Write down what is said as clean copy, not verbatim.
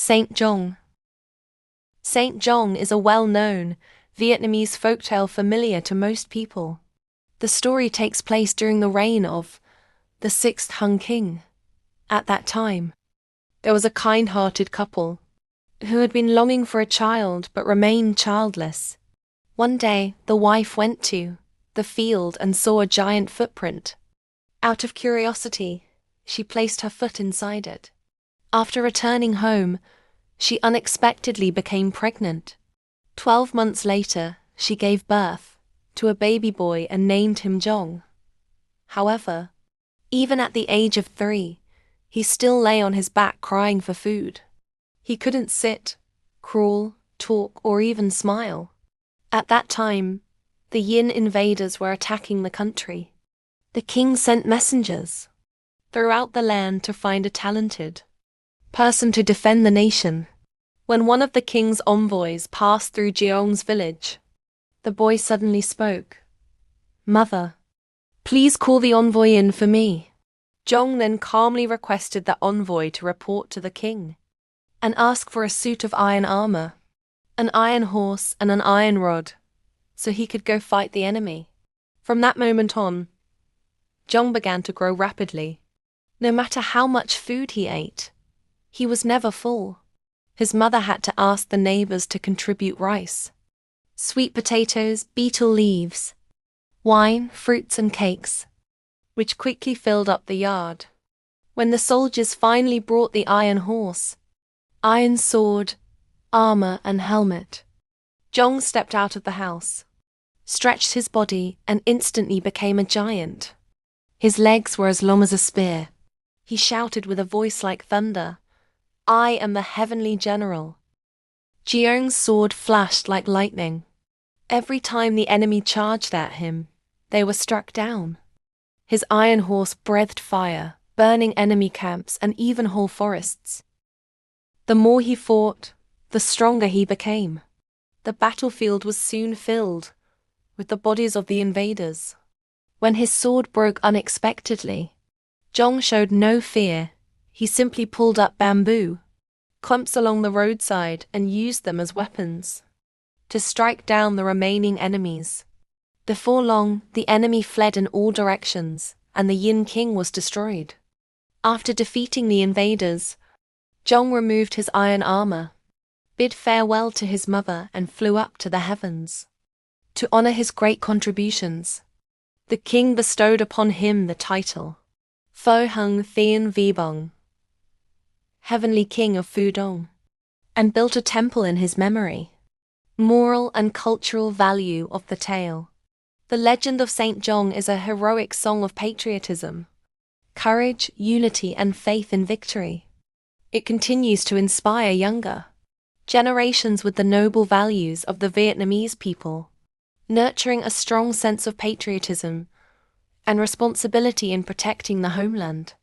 Saint Giong. Saint Giong is a well-known Vietnamese folktale familiar to most people. The story takes place during the reign of the sixth Hung King. At that time, there was a kind-hearted couple who had been longing for a child but remained childless. One day, the wife went to the field and saw a giant footprint. Out of curiosity, she placed her foot inside it. After returning home, she unexpectedly became pregnant. 12 months later, she gave birth to a baby boy and named him Giong. However, even at the age of 3, he still lay on his back crying for food. He couldn't sit, crawl, talk, or even smile. At that time, the Yin invaders were attacking the country. The king sent messengers throughout the land to find a talented person to defend the nation. When one of the king's envoys passed through Giong's village, the boy suddenly spoke. "Mother, please call the envoy in for me." Giong then calmly requested the envoy to report to the king and ask for a suit of iron armor, an iron horse, and an iron rod, so he could go fight the enemy. From that moment on, Giong began to grow rapidly. No matter how much food he ate, he was never full. His mother had to ask the neighbors to contribute rice, sweet potatoes, betel leaves, wine, fruits, and cakes, which quickly filled up the yard. When the soldiers finally brought the iron horse, iron sword, armor, and helmet, Giong stepped out of the house, stretched his body, and instantly became a giant. His legs were as long as a spear. He shouted with a voice like thunder, "I am the heavenly general." Giong's sword flashed like lightning. Every time the enemy charged at him, they were struck down. His iron horse breathed fire, burning enemy camps and even whole forests. The more he fought, the stronger he became. The battlefield was soon filled with the bodies of the invaders. When his sword broke unexpectedly, Giong showed no fear. He simply pulled up bamboo clumps along the roadside and used them as weapons to strike down the remaining enemies. Before long, the enemy fled in all directions, and the Yin King was destroyed. After defeating the invaders, Giong removed his iron armor, bid farewell to his mother, and flew up to the heavens. To honor his great contributions, the king bestowed upon him the title Pho Hung Thien Vi Bong, Heavenly King of Pudong, and built a temple in his memory. Moral and cultural value of the tale. The legend of Saint Giong is a heroic song of patriotism, courage, unity, and faith in victory. It continues to inspire younger generations with the noble values of the Vietnamese people, nurturing a strong sense of patriotism and responsibility in protecting the homeland.